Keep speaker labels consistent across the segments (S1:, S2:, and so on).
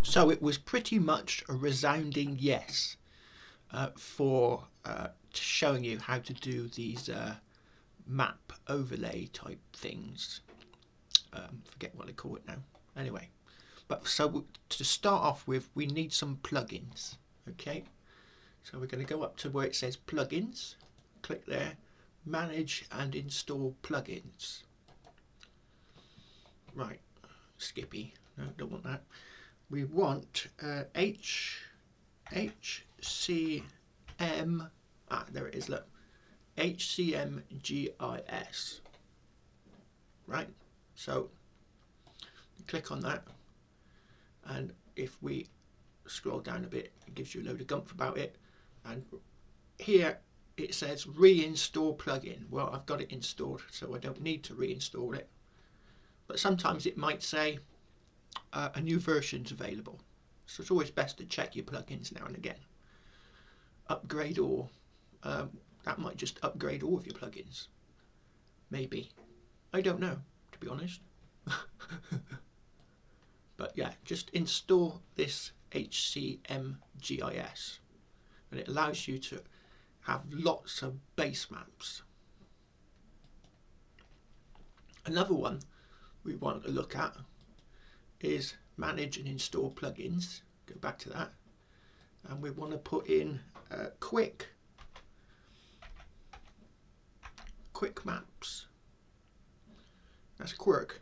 S1: So it was pretty much a resounding yes for showing you how to do these map overlay type things. Forget what they call it now. Anyway, but so to start off with, we need some plugins. Okay, so we're going to go up to where it says plugins, click there, manage and install plugins. Right, Skippy, no, don't want that. We want HCM, there it is, look, HCMGIS. Right, so click on that, and if we scroll down a bit, it gives you a load of gumph about it, and here it says reinstall plugin. Well, I've got it installed, so I don't need to reinstall it, but sometimes it might say a new version's available, so it's always best to check your plugins now and again. Upgrade all, that might just upgrade all of your plugins, maybe, I don't know, to be honest. But yeah, just install this HCMGIS, and it allows you to have lots of base maps. Another one we want to look at is manage and install plugins. Go back to that, and we want to put in quick maps. That's quirk.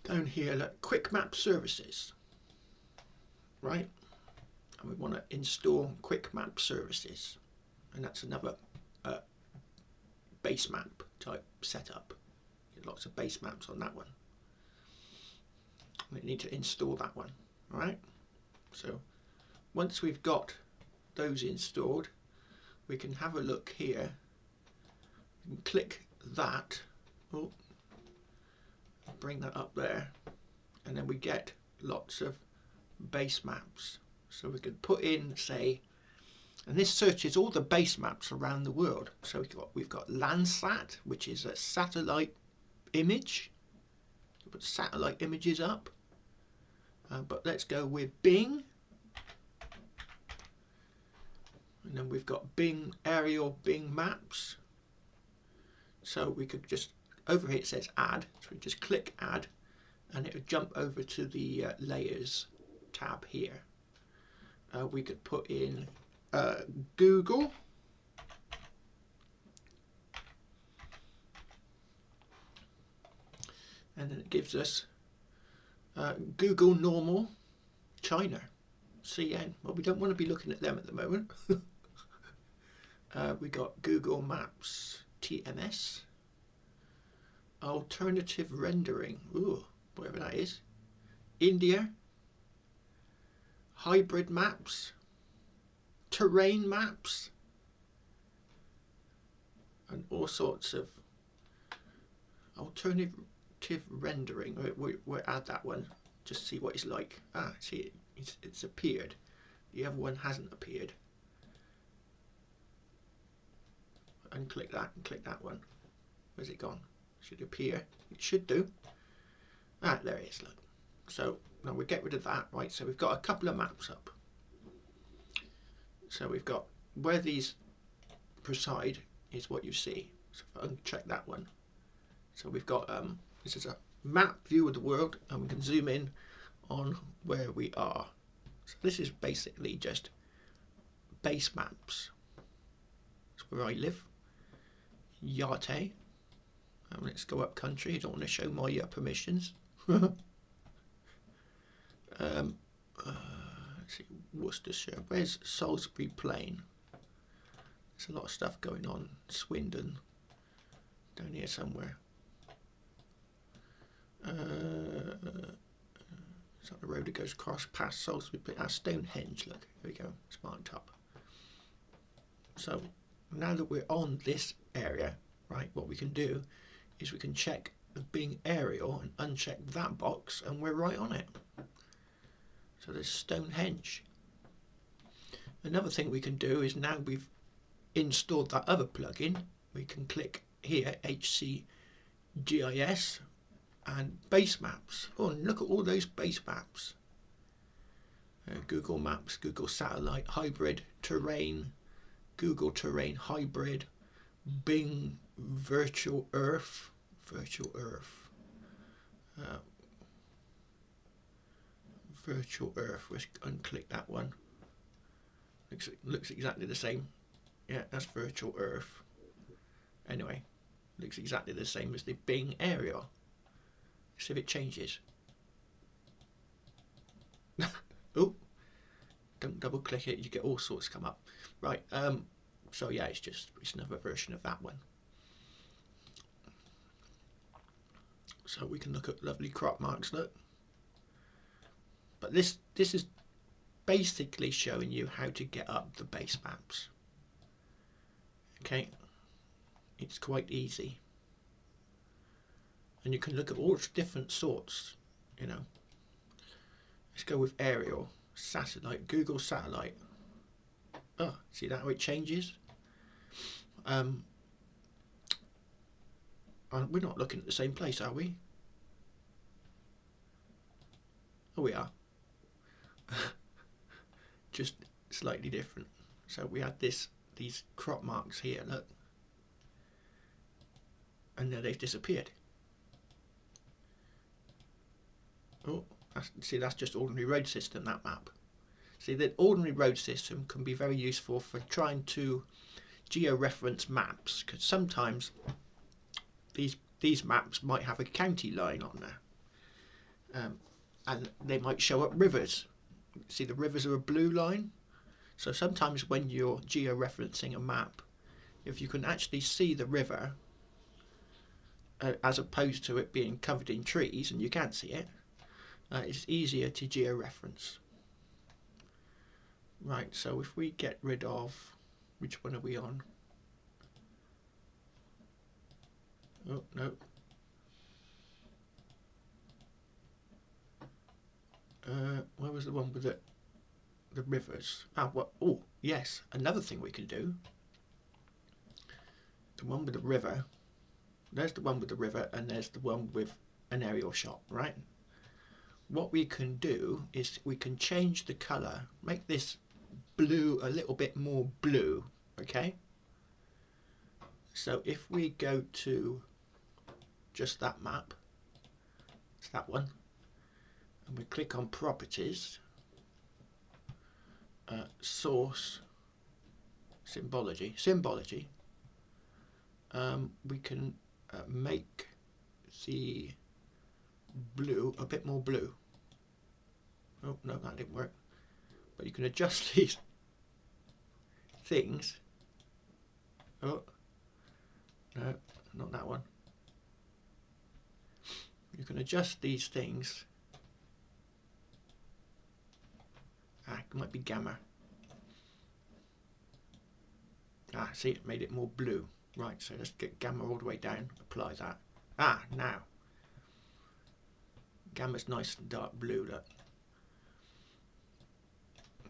S1: Down here, look, quick map services, right? And we want to install quick map services, and that's another base map type setup. Get lots of base maps on that one. We need to install that one. All right. So once we've got those installed, we can have a look here. We can click that. Oh, bring that up there, and then we get lots of base maps. So we could put in, say, and this searches all the base maps around the world. So we've got Landsat, which is a satellite image. Put satellite images up, but let's go with Bing, and then we've got Bing aerial, Bing maps. So we could just, over here it says add, so we just click add, and it would jump over to the layers tab here. We could put in Google, and then it gives us Google normal China, CN. Well, we don't want to be looking at them at the moment. We got Google Maps TMS, alternative rendering, ooh, whatever that is, India, hybrid maps, terrain maps, and all sorts of alternative rendering. We'll add that one, just see what it's like. Ah, see, it's appeared. The other one hasn't appeared. Unclick that and click that one. Where's it gone? Should appear. It should do. Ah, there it is, look. So now we get rid of that, right? So we've got a couple of maps up. So we've got where these preside is what you see. So if I uncheck that one. So we've got this is a map view of the world, and we can zoom in on where we are. So this is basically just base maps. That's where I live. Yate. Let's go up country. I don't want to show my permissions. Let's see, Worcestershire. Where's Salisbury Plain? There's a lot of stuff going on. Swindon, down here somewhere. Is that the road that goes across past Salisbury Plain? Stonehenge. Look, here we go. It's marked up. So now that we're on this area, right, what we can do is we can check the Bing aerial and uncheck that box, and we're right on it. So there's Stonehenge. Another thing we can do is, now we've installed that other plugin, we can click here, QGis and BaseMaps. Oh, and look at all those BaseMaps. Google Maps, Google Satellite Hybrid, Terrain, Google Terrain Hybrid, Bing Virtual Earth, Virtual Earth, let's unclick that one. Looks exactly the same. Yeah, that's Virtual Earth. Anyway, looks exactly the same as the Bing area. Let's see if it changes. Oh, don't double click it, you get all sorts come up. Right, so yeah, it's another version of that one. So we can look at lovely crop marks, look. But this is basically showing you how to get up the base maps. Okay, it's quite easy. And you can look at all different sorts, you know. Let's go with aerial, satellite, Google Satellite. Oh, see that how it changes? We're not looking at the same place, are we? Oh, we are. Just slightly different. So we had these crop marks here, look. And then they've disappeared. Oh, that's just ordinary road system, that map. See, the ordinary road system can be very useful for trying to geo-reference maps, because sometimes these maps might have a county line on there, and they might show up rivers. See, the rivers are a blue line, so sometimes when you're geo-referencing a map, if you can actually see the river as opposed to it being covered in trees and you can't see it, it's easier to geo-reference. Right, so if we get rid of, which one are we on? Oh, no. Where was the one with the rivers? Ah, what? Oh, yes, another thing we can do. The one with the river. There's the one with the river, and there's the one with an aerial shot, right? What we can do is we can change the colour, make this blue a little bit more blue, okay? So if we go to just that map, it's that one, and we click on properties, source, symbology, we can make the blue a bit more blue. Oh no, that didn't work. But you can adjust these things. Oh no, not that one. You can adjust these things. Ah, it might be gamma. Ah, see, it made it more blue. Right, so let's get gamma all the way down, apply that. Ah, now. Gamma's nice and dark blue, look.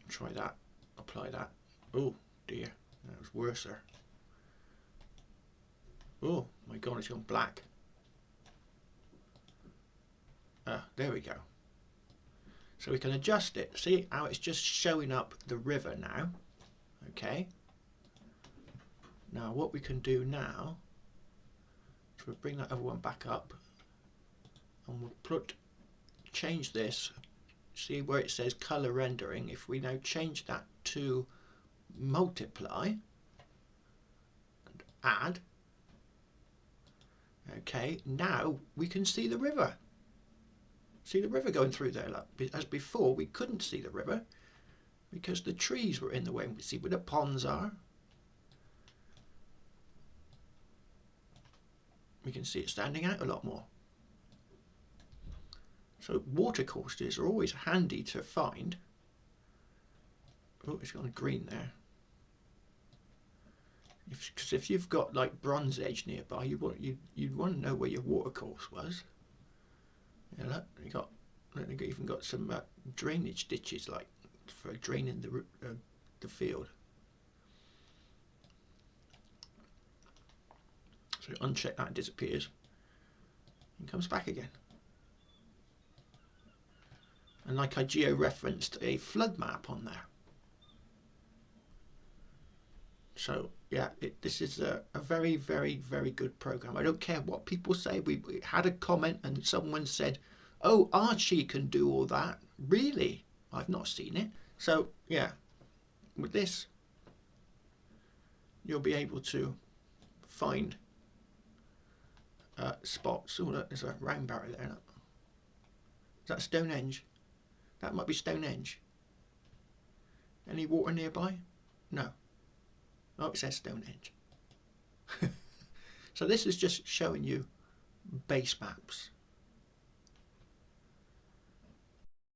S1: Try that, apply that. Oh dear, that was worser. Oh my god, it's gone black. Ah, there we go. So we can adjust it. See how it's just showing up the river now. Okay. Now what we can do now is we'll bring that other one back up and we'll change this. See where it says color rendering. If we now change that to multiply and add, okay, now we can see the river. See the river going through there. Look. As before, we couldn't see the river because the trees were in the way. We see where the ponds are. We can see it standing out a lot more. So watercourses are always handy to find. Oh, it's gone green there. Because if you've got like Bronze Edge nearby, you'd want to know where your watercourse was. Yeah, look, they've even got some drainage ditches like for draining the field. So uncheck that, it disappears and comes back again. And like I geo-referenced a flood map on there. So yeah, this is a very, very, very good program. I don't care what people say. We had a comment and someone said, oh, Archie can do all that. Really? I've not seen it. So yeah, with this, you'll be able to find spots. Oh, look, there's a round barrel there. Look. Is that Stonehenge? That might be Stonehenge. Any water nearby? No. Oh, it says Stonehenge. So this is just showing you base maps.